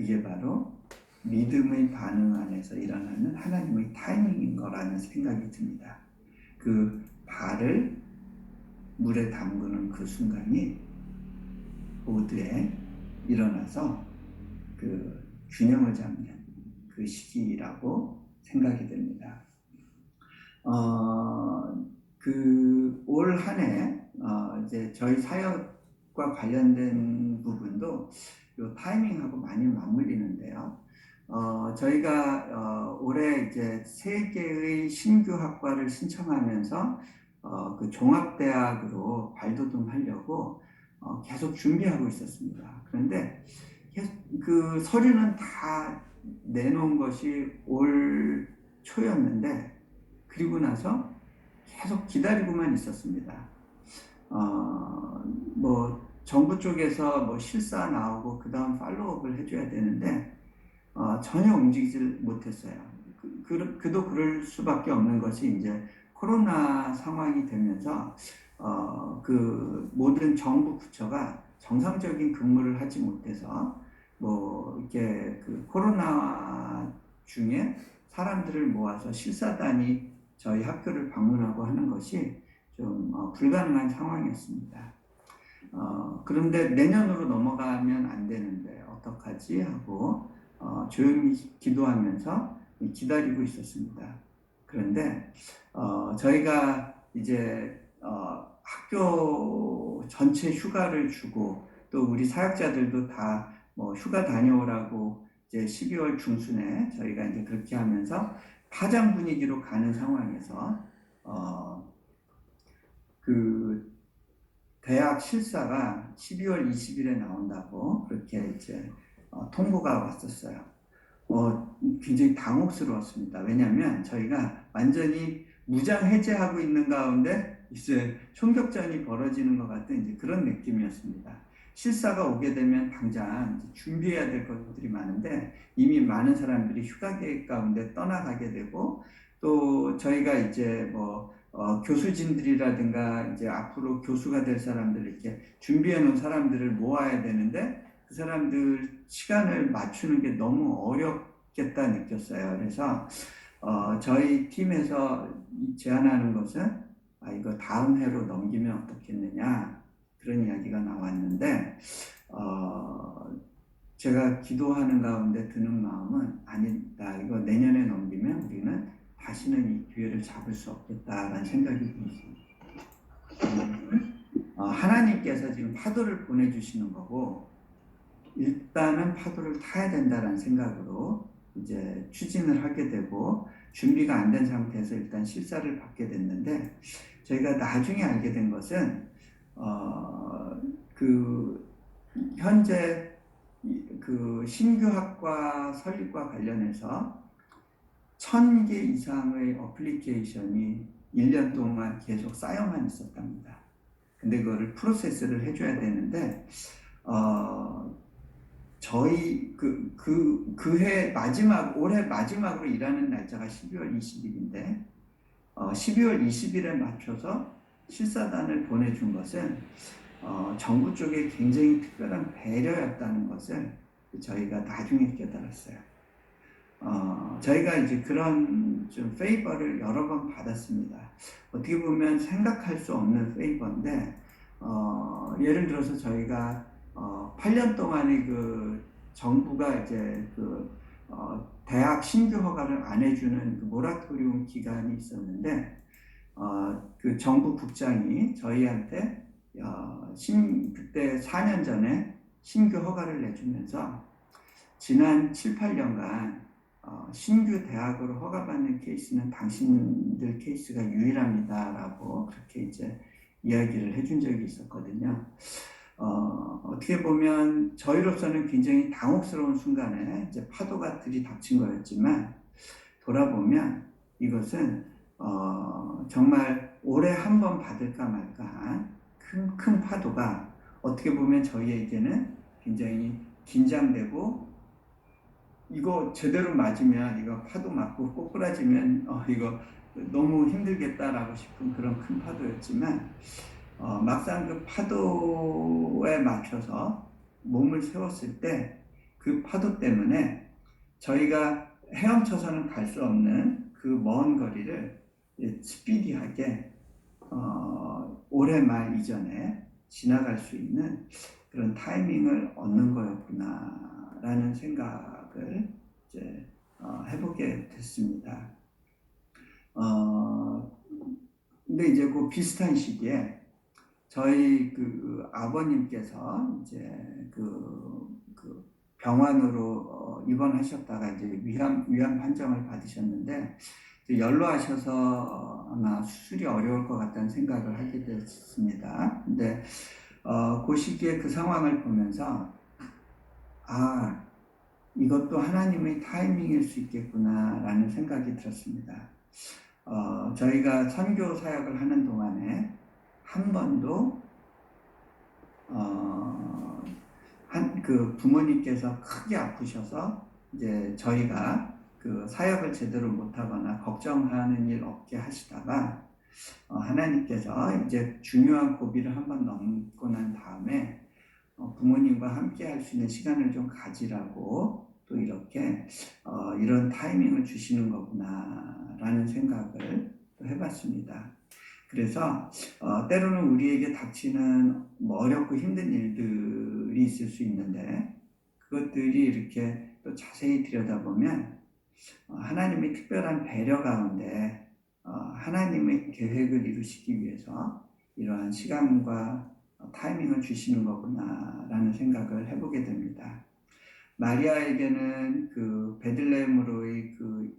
그게 바로 믿음의 반응 안에서 일어나는 하나님의 타이밍인 거라는 생각이 듭니다. 그 발을 물에 담그는 그 순간이 보드에 일어나서 그 균형을 잡는 그 시기라고 생각이 됩니다. 그 올 한 해 이제 저희 사역과 관련된 부분도 요 타이밍하고 많이 맞물리는데요. 저희가 올해 이제 3개의 신규 학과를 신청하면서 그 종합대학으로 발돋움하려고 계속 준비하고 있었습니다. 그런데 그 서류는 다 내놓은 것이 올 초였는데 그리고 나서 계속 기다리고만 있었습니다. 뭐 정부 쪽에서 뭐 실사 나오고 그 다음 팔로우업을 해줘야 되는데 전혀 움직이질 못했어요. 그도 그럴 수밖에 없는 것이 이제 코로나 상황이 되면서 그 모든 정부 부처가 정상적인 근무를 하지 못해서 뭐 이렇게 그 코로나 중에 사람들을 모아서 실사단이 저희 학교를 방문하고 하는 것이 좀 불가능한 상황이었습니다. 그런데 내년으로 넘어가면 안 되는데 어떡하지 하고 조용히 기도하면서 기다리고 있었습니다. 그런데 저희가 이제 학교 전체 휴가를 주고 또 우리 사역자들도 다 뭐 휴가 다녀오라고 이제 12월 중순에 저희가 이제 그렇게 하면서 파장 분위기로 가는 상황에서 그 대학 실사가 12월 20일에 나온다고 그렇게 이제 통보가 왔었어요. 굉장히 당혹스러웠습니다. 왜냐하면 저희가 완전히 무장 해제하고 있는 가운데 이제 총격전이 벌어지는 것 같은 이제 그런 느낌이었습니다. 실사가 오게 되면 당장 준비해야 될 것들이 많은데 이미 많은 사람들이 휴가 계획 가운데 떠나가게 되고 또 저희가 이제 뭐 교수진들이라든가 이제 앞으로 교수가 될 사람들 이렇게 준비해 놓은 사람들을 모아야 되는데 그 사람들 시간을 맞추는 게 너무 어렵겠다 느꼈어요. 그래서 저희 팀에서 제안하는 것은 이거 다음 해로 넘기면 어떻겠느냐 그런 이야기가 나왔는데 제가 기도하는 가운데 드는 마음은 아니다. 이거 내년에 넘기면 우리는 다시는 이 기회를 잡을 수 없겠다라는 생각이 듭니다. 하나님께서 지금 파도를 보내주시는 거고 일단은 파도를 타야 된다는 생각으로 이제 추진을 하게 되고 준비가 안 된 상태에서 일단 실사를 받게 됐는데 저희가 나중에 알게 된 것은 그 현재 그 신규 학과 설립과 관련해서 1000개 이상의 어플리케이션이 1년 동안 계속 쌓여만 있었답니다. 근데 그거를 프로세스를 해줘야 되는데 저희 그해 마지막 올해 마지막으로 일하는 날짜가 12월 20일인데 12월 20일에 맞춰서 실사단을 보내준 것은 정부 쪽에 굉장히 특별한 배려였다는 것을 저희가 나중에 깨달았어요. 저희가 이제 그런 좀 페이버를 여러 번 받았습니다. 어떻게 보면 생각할 수 없는 페이버인데 예를 들어서 저희가 8년 동안의 그 정부가 이제 그 대학 신규 허가를 안 해주는 그 모라토리움 기간이 있었는데 그 정부 국장이 저희한테 그때 4년 전에 신규 허가를 내주면서 지난 7, 8년간 신규 대학으로 허가받는 케이스는 당신들 케이스가 유일합니다라고 그렇게 이제 이야기를 해준 적이 있었거든요. 어떻게 보면 저희로서는 굉장히 당혹스러운 순간에 이제 파도가 들이닥친 거였지만 돌아보면 이것은 정말 올해 한 번 받을까 말까 큰 파도가 어떻게 보면 저희에게는 굉장히 긴장되고 이거 제대로 맞으면 이거 파도 맞고 꼬꾸라지면 이거 너무 힘들겠다라고 싶은 그런 큰 파도였지만 막상 그 파도에 맞춰서 몸을 세웠을 때 그 파도 때문에 저희가 헤엄쳐서는 갈 수 없는 그 먼 거리를 스피디하게 올해 말 이전에 지나갈 수 있는 그런 타이밍을 얻는 거였구나라는 생각을 이제 해보게 됐습니다. 근데 이제 그 비슷한 시기에 저희 그 아버님께서 이제 그 병원으로 입원하셨다가 이제 위암 판정을 받으셨는데 연로하셔서 아마 수술이 어려울 것 같다는 생각을 하게 됐습니다. 근데 그 시기에 그 상황을 보면서 이것도 하나님의 타이밍일 수 있겠구나라는 생각이 들었습니다. 저희가 선교 사역을 하는 동안에 한 번도 그 부모님께서 크게 아프셔서 이제 저희가 그 사역을 제대로 못하거나 걱정하는 일 없게 하시다가 하나님께서 이제 중요한 고비를 한번 넘고 난 다음에 부모님과 함께 할 수 있는 시간을 좀 가지라고 또 이렇게 이런 타이밍을 주시는 거구나라는 생각을 또 해봤습니다. 그래서 때로는 우리에게 닥치는 어렵고 힘든 일들이 있을 수 있는데 그것들이 이렇게 또 자세히 들여다보면 하나님의 특별한 배려 가운데 하나님의 계획을 이루시기 위해서 이러한 시간과 타이밍을 주시는 거구나라는 생각을 해보게 됩니다. 마리아에게는 그 베들레헴으로의 그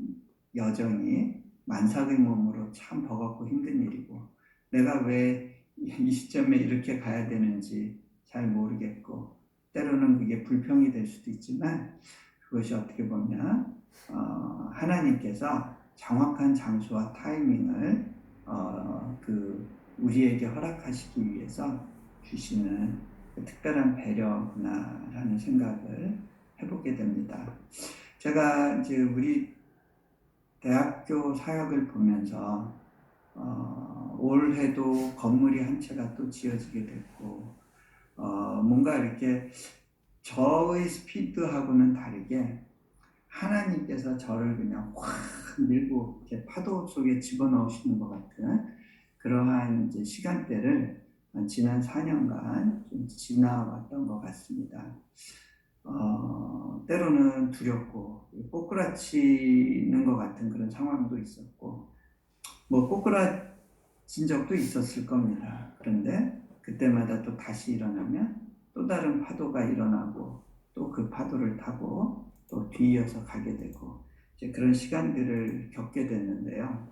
여정이 만삭의 몸으로 참 버겁고 힘든 일이고 내가 왜 이 시점에 이렇게 가야 되는지 잘 모르겠고 때로는 그게 불평이 될 수도 있지만 그것이 어떻게 보면 하나님께서 정확한 장소와 타이밍을 우리에게 허락하시기 위해서 주시는 그 특별한 배려구나라는 생각을 해보게 됩니다. 제가 이제 우리 대학교 사역을 보면서 올해도 건물이 한 채가 또 지어지게 됐고 뭔가 이렇게 저의 스피드하고는 다르게 하나님께서 저를 그냥 확 밀고 이렇게 파도 속에 집어넣으시는 것 같은 그러한 이제 시간대를 지난 4년간 좀 지나왔던 것 같습니다. 때로는 두렵고 꼬꾸라치는 것 같은 그런 상황도 있었고 뭐 꼬꾸라진 적도 있었을 겁니다. 그런데 그때마다 또 다시 일어나면 또 다른 파도가 일어나고 또 그 파도를 타고 또 뒤이어서 가게 되고 이제 그런 시간들을 겪게 됐는데요.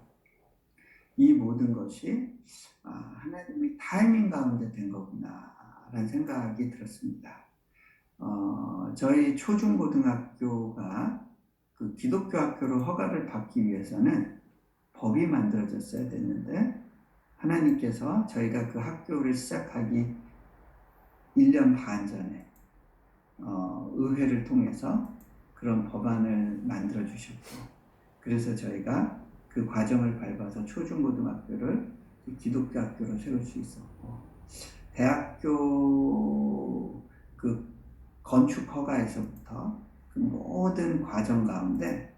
이 모든 것이 하나님의 타이밍 가운데 된 거구나라는 생각이 들었습니다. 저희 초중고등학교가 그 기독교 학교로 허가를 받기 위해서는 법이 만들어졌어야 됐는데 하나님께서 저희가 그 학교를 시작하기 1년 반 전에 의회를 통해서 그런 법안을 만들어 주셨고 그래서 저희가 그 과정을 밟아서 초중고등학교를 기독교 학교로 세울 수 있었고 대학교 그 건축 허가에서부터 그 모든 과정 가운데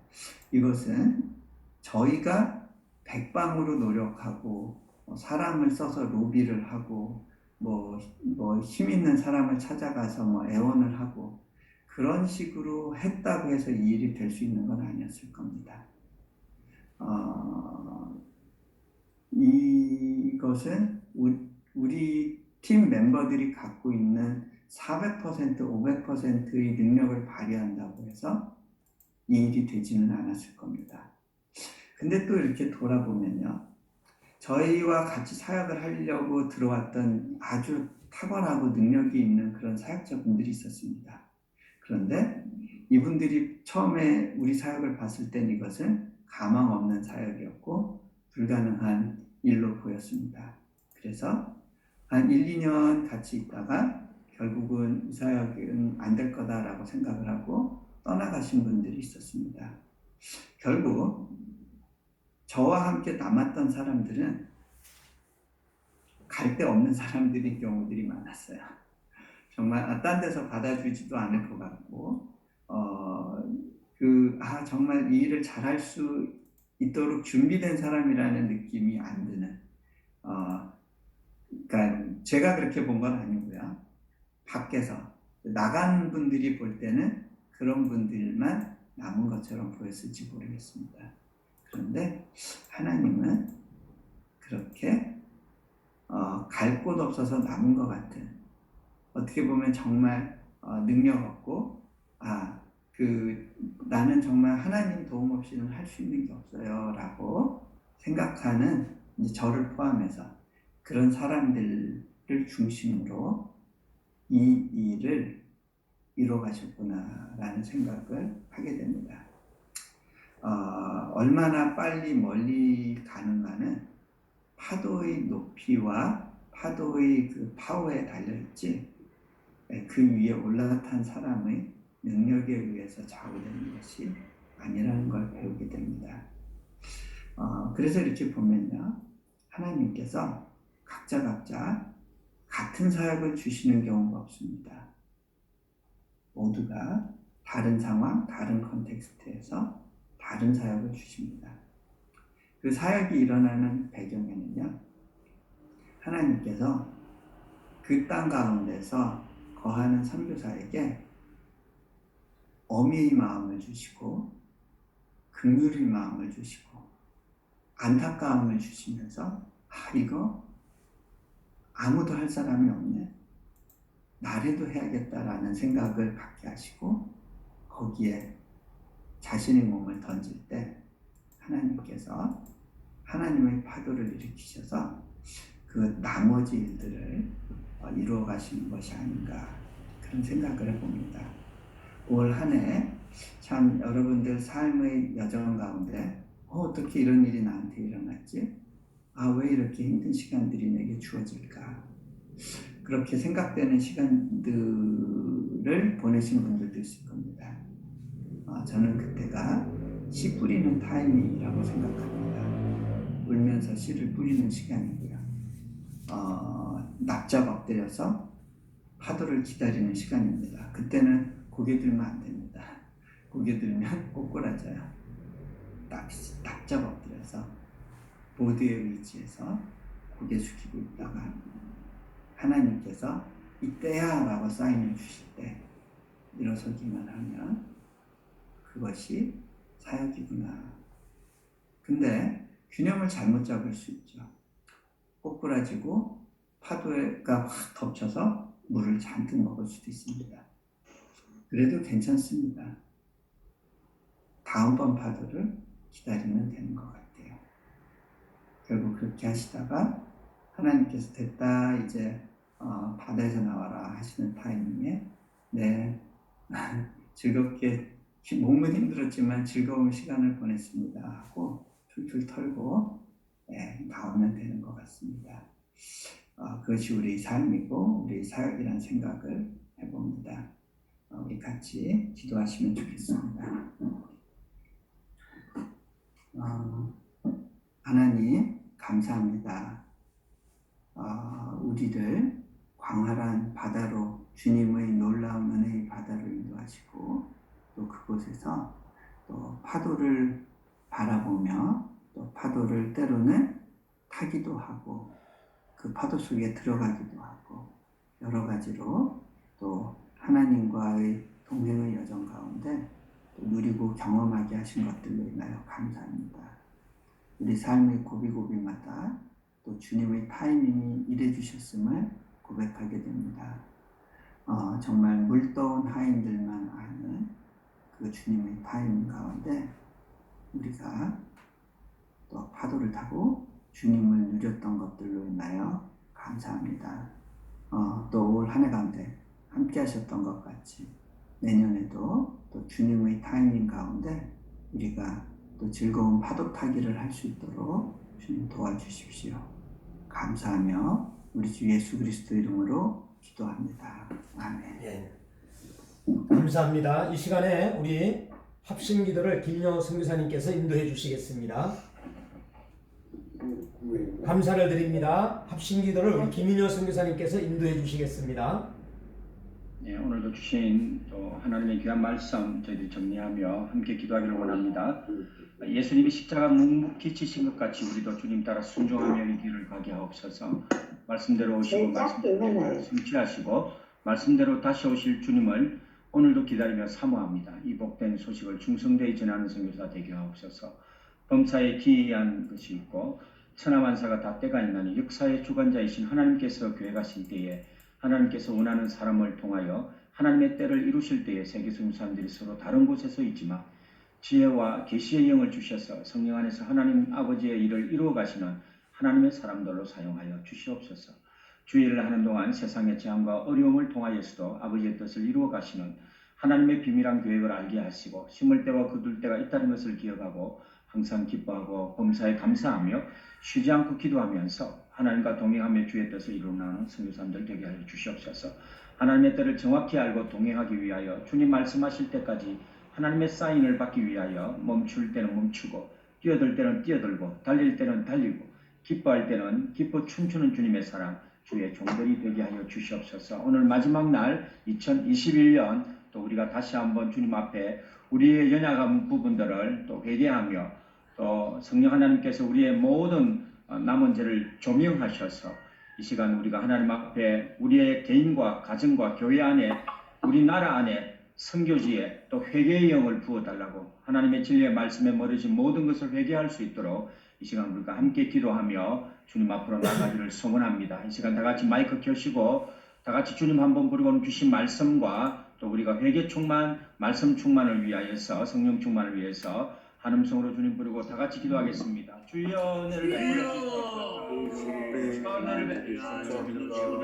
이것은 저희가 백방으로 노력하고 사람을 써서 로비를 하고 뭐 힘 있는 사람을 찾아가서 애원을 하고 그런 식으로 했다고 해서 이 일이 될 수 있는 건 아니었을 겁니다. 이것은 우리 팀 멤버들이 갖고 있는 400%, 500%의 능력을 발휘한다고 해서 이 일이 되지는 않았을 겁니다. 근데 또 이렇게 돌아보면요. 저희와 같이 사역을 하려고 들어왔던 아주 탁월하고 능력이 있는 그런 사역자분들이 있었습니다. 그런데 이분들이 처음에 우리 사역을 봤을 땐 이것은 가망 없는 사역이었고 불가능한 일로 보였습니다. 그래서 한 1, 2년 같이 있다가 결국은 이 사역은 안 될 거다라고 생각을 하고 떠나가신 분들이 있었습니다. 결국 저와 함께 남았던 사람들은 갈 데 없는 사람들인 경우들이 많았어요. 정말 딴 데서 받아주지도 않을 것 같고 정말 이 일을 잘할 수 있도록 준비된 사람이라는 느낌이 안 드는, 그러니까 제가 그렇게 본 건 아니고요. 밖에서 나간 분들이 볼 때는 그런 분들만 남은 것처럼 보였을지 모르겠습니다. 그런데 하나님은 그렇게 갈 곳 없어서 남은 것 같은, 어떻게 보면 정말 능력 없고 나는 정말 하나님 도움 없이는 할 수 있는 게 없어요 라고 생각하는, 이제 저를 포함해서 그런 사람들을 중심으로 이 일을 이뤄 가셨구나 라는 생각을 하게 됩니다. 얼마나 빨리 멀리 가는가는 파도의 높이와 파도의 그 파워에 달려있지, 그 위에 올라탄 사람의 능력에 의해서 좌우되는 것이 아니라는 걸 배우게 됩니다. 그래서 이렇게 보면요, 하나님께서 각자 같은 사역을 주시는 경우가 없습니다. 모두가 다른 상황, 다른 컨텍스트에서 다른 사역을 주십니다. 그 사역이 일어나는 배경에는요, 하나님께서 그 땅 가운데서 거하는 선교사에게 어미의 마음을 주시고 긍휼의 마음을 주시고 안타까움을 주시면서 이거 아무도 할 사람이 없네, 나라도 해야겠다라는 생각을 갖게 하시고 거기에 자신의 몸을 던질 때 하나님께서 하나님의 파도를 일으키셔서 그 나머지 일들을 이루어 가시는 것이 아닌가, 그런 생각을 해봅니다. 올 한 해 참 여러분들 삶의 여정 가운데 어떻게 이런 일이 나한테 일어났지? 왜 이렇게 힘든 시간들이 내게 주어질까? 그렇게 생각되는 시간들을 보내신 분들도 있을 겁니다. 저는 그때가 씨 뿌리는 타이밍이라고 생각합니다. 울면서 씨를 뿌리는 시간이고요. 납작 엎드려서 파도를 기다리는 시간입니다. 그때는 고개 들면 안 됩니다. 고개 들면 꼬꾸라져요. 납작 엎드려서 보드에 의지해서 고개 숙이고 있다가 하나님께서 이때야 라고 사인을 주실 때 일어서기만 하면 그것이 사역이구나. 근데 균형을 잘못 잡을 수 있죠. 꼬꾸라지고 파도가 확 덮쳐서 물을 잔뜩 먹을 수도 있습니다. 그래도 괜찮습니다. 다음번 파도를 기다리면 되는 것 같아요. 결국 그렇게 하시다가 하나님께서 됐다, 이제 바다에서 나와라 하시는 타이밍에 즐겁게, 몸은 힘들었지만 즐거운 시간을 보냈습니다 하고 툴툴 털고 나오면 되는 것 같습니다. 그것이 우리 삶이고 우리 사역이라는 생각을 해봅니다. 우리 같이 기도하시면 좋겠습니다. 하나님 감사합니다. 우리를 광활한 바다로, 주님의 놀라운 은혜의 바다로 인도하시고 또 그곳에서 또 파도를 바라보며 또 파도를 때로는 타기도 하고 그 파도 속에 들어가기도 하고 여러 가지로 또 하나님과의 동행의 여정 가운데 또 누리고 경험하게 하신 것들로 인하여 감사합니다. 우리 삶의 고비고비마다 또 주님의 타이밍이 일해 주셨음을 고백하게 됩니다. 정말 물떠온 하인들만 아는 그 주님의 타이밍 가운데 우리가 또 파도를 타고 주님을 누렸던 것들로 인하여 감사합니다. 또 올 한 해 가운데 함께 하셨던 것 같이 내년에도 또 주님의 타이밍 가운데 우리가 또 즐거운 파도 타기를 할 수 있도록 주님 도와주십시오. 감사하며 우리 주 예수 그리스도 이름으로 기도합니다. 아멘. 예. 감사합니다. 이 시간에 우리 합심기도를 김영호 선교사님께서 인도해 주시겠습니다. 감사를 드립니다. 합심기도를 우리 김인호 선교사님께서 인도해 주시겠습니다. 예, 오늘도 주신 또 하나님의 귀한 말씀 저희들이 정리하며 함께 기도하기를 원합니다. 예수님이 십자가 묵묵히 지신 것 같이 우리도 주님 따라 순종하며 이 길을 가게 하옵소서. 말씀대로 오시고 말씀대로 성취하시고 말씀대로 다시 오실 주님을 오늘도 기다리며 사모합니다. 이 복된 소식을 충성되이 전하는 선교사 되게 하옵소서. 범사에 기이한 것이 있고 천하만사가 다 때가 있나니 역사의 주관자이신 하나님께서 교회 가실 때에 하나님께서 원하는 사람을 통하여 하나님의 때를 이루실 때에 세계 성사람들이 서로 다른 곳에서 있지만 지혜와 계시의 영을 주셔서 성령 안에서 하나님 아버지의 일을 이루어 가시는 하나님의 사람들로 사용하여 주시옵소서. 주일을 하는 동안 세상의 재앙과 어려움을 통하여서도 아버지의 뜻을 이루어 가시는 하나님의 비밀한 계획을 알게 하시고 심을 때와 거둘 때가 있다는 것을 기억하고 항상 기뻐하고 범사에 감사하며 쉬지 않고 기도하면서 하나님과 동행하며 주의 뜻을 이루는 선교사님들 되게 하여 주시옵소서. 하나님의 때를 정확히 알고 동행하기 위하여 주님 말씀하실 때까지 하나님의 사인을 받기 위하여 멈출 때는 멈추고 뛰어들 때는 뛰어들고 달릴 때는 달리고 기뻐할 때는 기뻐 춤추는 주님의 사랑 주의 종들이 되게 하여 주시옵소서. 오늘 마지막 날 2021년 또 우리가 다시 한번 주님 앞에 우리의 연약한 부분들을 또 회개하며 또 성령 하나님께서 우리의 모든 남은 죄를 조명하셔서 이 시간 우리가 하나님 앞에 우리의 개인과 가정과 교회 안에 우리 나라 안에 선교지에 또 회개의 영을 부어달라고 하나님의 진리의 말씀에 멀어진 모든 것을 회개할 수 있도록 이 시간 우리가 함께 기도하며 주님 앞으로 나가기를 소원합니다. 이 시간 다 같이 마이크 켜시고 다 같이 주님 한번 부르고 주신 말씀과 또 우리가 회개 충만, 말씀 충만을 위하여서 성령 충만을 위해서 한음성으로 주님 부르고 다 같이 기도하겠습니다. 주여 은혜를 베풀어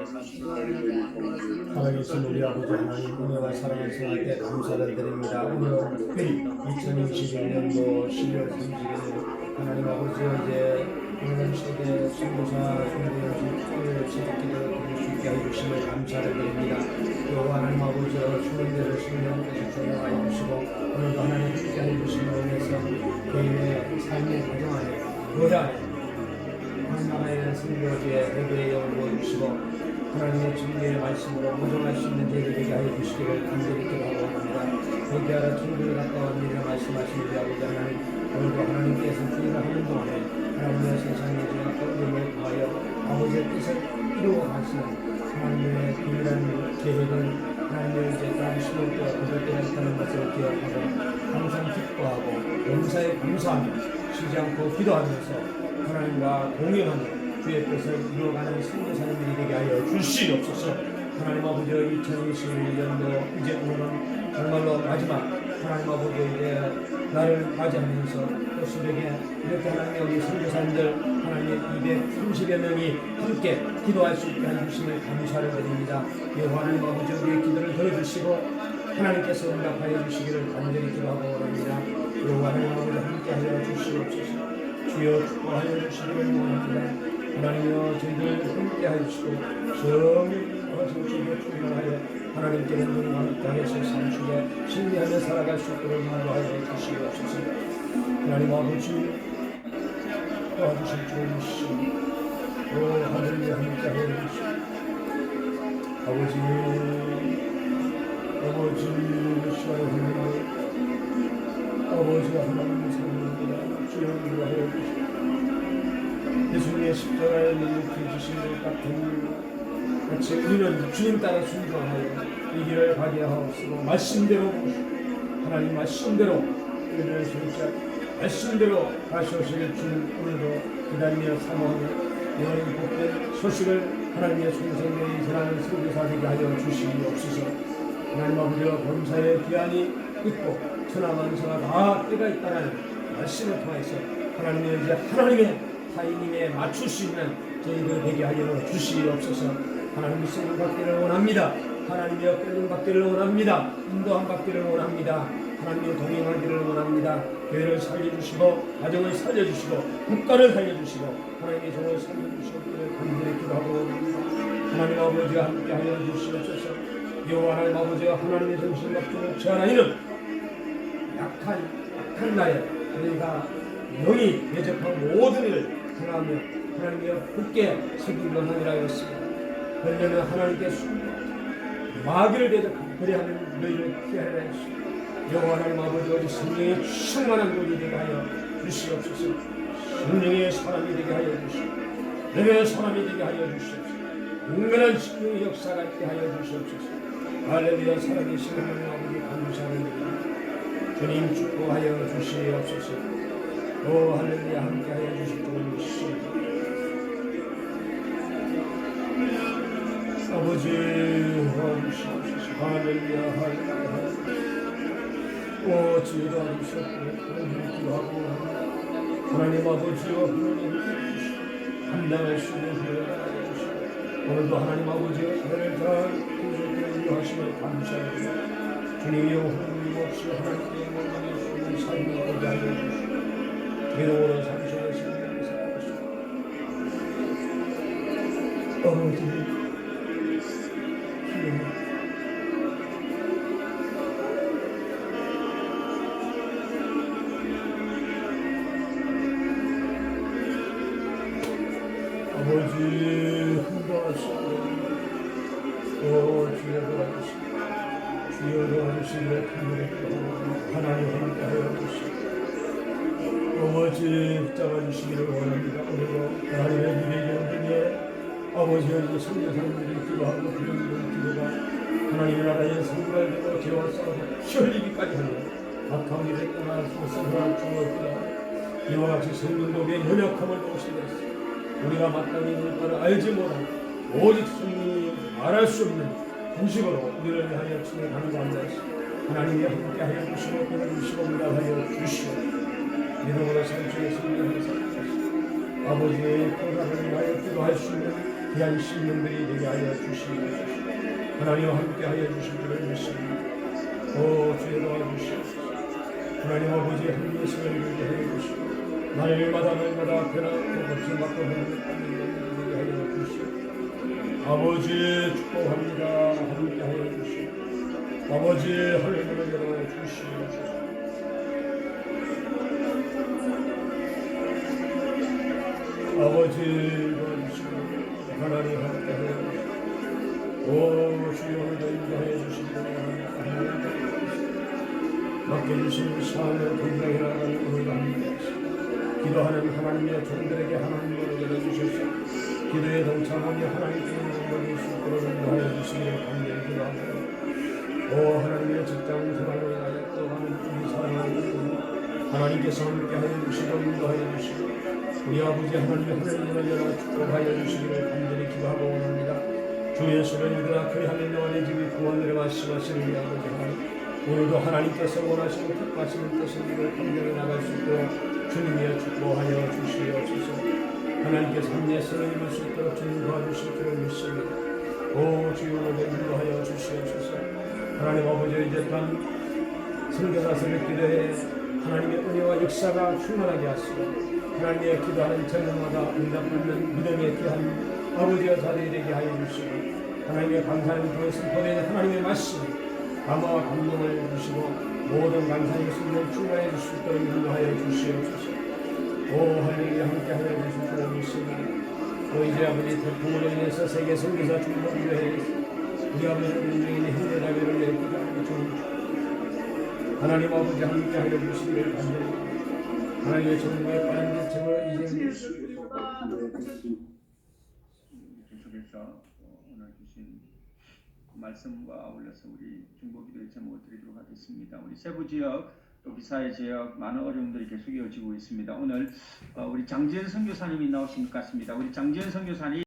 살아계신 우리 아버지 하나님 은혜와 사랑을 생각해 감사를 드립니다. 오늘 특별히 2021년도 12월 30일 하나님 아버지 이제 오늘 세계 선교사 선교연수 특별 새벽기도를 드릴 수 있게 해주심을 감사를 드립니다. 또 하나님 아버지 수련대를 신령께서 조명하여 주시고 오늘도 하나님 함께 해주심을 위해서 개인의 삶의 과정 안에 교회 안에 하나님의 선교지에 회개의 영을 보여주시고 하나님의 진리의 말씀으로 모정할 수 있는 죄를 되게 하여 주시기를 간절히 기도하고 합니다. 회개하라 천국에 가까운 일을 말씀하신 우리 아버지 하나님 오늘도 하나님께서 주의를 하는 동안에 하나님의 세상의 죄와 어려움을 통하여 아버지의 뜻을 이루어 가시는 하나님의 비밀한 계획을 하나님의 이제 다음 심을 때와 거둘 때가 있다는 것을 기억하고 항상 기뻐하고 용사에 감사하며 쉬지 않고 기도하면서 하나님과 동행하며 주의 뜻을 이루어가는 선교사님들이 되게 하여 주시옵소서. 하나님 아버지 2021년도 이제 오늘은 정말로 마지막 하나님 아버지 이제 나를 맞이하면서 또 새벽에 이렇게 하나님의 우리 선교사님들 하나님의 230여 명이 함께 기도할 수 있게 해주심을 감사를 드립니다. 여호와 하나님 아버지 우리의 기도를 들어주시고 하나님께서 응답하여 주시기를 간절히 기도하고 원합니다. 여호와 하나님 아버지 함께하여 주시옵소서. 주여 축복하여 주시기를 원합니다. 하나님여 저희들 함께하여 주시고 성령의 성취에 충만하여 하나님께는 눈을 땅에서 삶속에 신뢰하며 살아갈 수 있도록 인도하여 주시옵소서. 하나님 아버지 도와주실 주이시오. 하늘에 함께하여 주시오. 아버지 시간에 하나님 아버지가 하나님의 사랑입니다. 주여 인도하여 주시오. 예수님의 십자가에 능력해 주신 것 같은 같이 우리는 주님 따라 순종하여 이 길을 가게 하옵시고 말씀대로 하나님 말씀대로 우리를 진짜 말씀대로 다시 오실 주님 오늘도 기다리며 사모하며 이런 복된 소식을 하나님의 성성에 전하는 선교사 되게 하여 주시옵소서. 하나님 아버지와 범사의 귀환이 있고 천하만사가 다 때가 있다는 말씀을 통해서 하나님의 이제 하나님의 타이밍에 맞출 수 있는 저희들 되게 하여 주시옵소서. 하나님의 쓰임 받기를 원합니다. 하나님의 끌림 받기를 원합니다. 인도함 받기를 원합니다. 하나님의 동행하기를 원합니다. 교회를 살려주시고 가정을 살려주시고 국가를 살려주시고 하나님의 종을 살려주시기를 간절히 기도하고 원합니다. 하나님 아버지와 함께하여 주시옵소서. 여호와 하나님 아버지와 하나님의 정신력조를 전하이는 약한 나에 저희가 영이 대적한 모든 일을 행하며 하나님의 굳게 새기기로 하니라 했습니다. 그러려면 하나님께 마귀를 대적하고 그리하면 너희를 피하라 하시고 여호와 하나님 아버지 오직 성령의 충만한 눈이 되게 하여 주시옵소서. 성령의 사람이 되게 하여 주시고 너의 사람이 되게 하여 주시옵소서. 은근한 성령의 역사가 있게 하여 주시옵소서. 할렐루야. 살아계신 하나님 아버지 감사합니다. 주님 축복하여 주시옵소서. 오 할렐루야. 함께하여 주실 줄 믿습니다. 아버지 도와주시옵소서. 할렐루야. 할렐루야. 오 주여 도와주시옵소서. 기도하고 하나님 아버지와 하나님 감당할 수 있는 기회를 주시고 오늘도 하나님 아버지와 저를 다 인도하심을 감사합니다. 주님이 하나님 없이 하나님께 영광을 수 있는 삶을 얻게 하여 주시고 기도로 삼성의 생명을 살아가시고 아버지 기도합니다. 아버지 흥분하시고 주여 도와주시고 주여 도와주시고 하나님 함께하여 주시고 아버지 붙잡아주시기를 원합니다. 오늘도 하나님의 미래의 중에 아버지의 선교사님들이 기도하고 그런 기도가 하나님의 나라의 성갈되고 죄와 싸워서 피 흘리기까지 하는 악함이 됐거나 소성을 주었구나. 이와 같이 성령도의 연약함을 도우시겠습니다. 우리가 마땅히 물가를 알지 못하고 오직 성령이 말할 수 없는 분식으로 우리를 위하여 진행하는 가운데 하나님이 함께하여 주시고 끊어주시고 응답하여 주시고 믿음으로 삼촌의 성령을 살려주시고 아버지의 건강을 위하여 기도할 수 있는 귀한 신령들이 되게 하여 주시고 하나님과 함께하여 주실 줄을 믿습니다. 오 주여 도와주시옵소서. 하나님 아버지의 하나님의 성을 이루게 하여 주시고 날마다 변화하고 걱정받고 하나님을 하여 주시옵소서. 아버지 축복합니다. 함께하여 주시옵소서. 아버지 하늘문을 열어 주시옵소서. 아버지 도와주시고 하나님 함께하여 주시옵소서. 오 주여 오늘도 인도하여 주시기 바랍니다. 맡겨주신 사안을 건강해 나가는 오늘도 함께하시고 기도하는 하나님의 종들에게 하나님을 열어주셔서 기도에 동참하며 하나님께 영광을 수 있도록 인도하여 주시기를 간절히 기도합니다. 오 하나님의 직장 생활로 인하여 또 하나님의 사랑을 하나님께서 함께하여 주시고 인도하여 주시고 우리 아버지 하나님의 하늘문을 열어 축복하여 주시기를 간절히 기도하고 원합니다. 주 예수를 믿으라 그리하면 너의 집이 구원을 말씀하시는 우리 아버지 하나님 오늘도 하나님께서 원하시고 기뻐하시는 뜻을 이루어 감당해 나갈 수 있도록 주님이여 축복하여 주시옵소서. 하나님께서 함께하시는 입을 수 있도록 주님 도와주실 줄을 믿습니다. 오 주여 오늘도 인도하여 주시옵소서. 하나님 아버지 이제 단 선교사 새벽 기도에 하나님의 은혜와 역사가 충만하게 하시고 하나님의 기도하는 저녁마다 응답받는 믿음의 귀한 아버지와 자들이 되게 하여 주시고 하나님의 감사를 통해서 보내는 하나님의 말씀 감화와 감동을 주시고 모든 감사의 성령 충만해 주실 수 있도록 인도하여 주시옵소서. 오 할렐루야 함께하여 주실 줄 믿습니다. 또 이제 아버지 태풍으로 인해서 세계 선교사 중보기도에 우리 아버지 운명인의 현대자비를 내기도 좀 하나님 아버지 함께하여 주시기를 간절히 하나님의 정부의 빠른 대책을 이제 계속해서 오늘 주신 말씀과 아울러서 우리 중보기도의 제목을 드리도록 하겠습니다. 우리 세부 지역 또 비사의 지역 많은 어려움들이 계속 이어지고 있습니다. 오늘 우리 장지현 선교사님이 나오신 것 같습니다. 우리 장지현 선교사님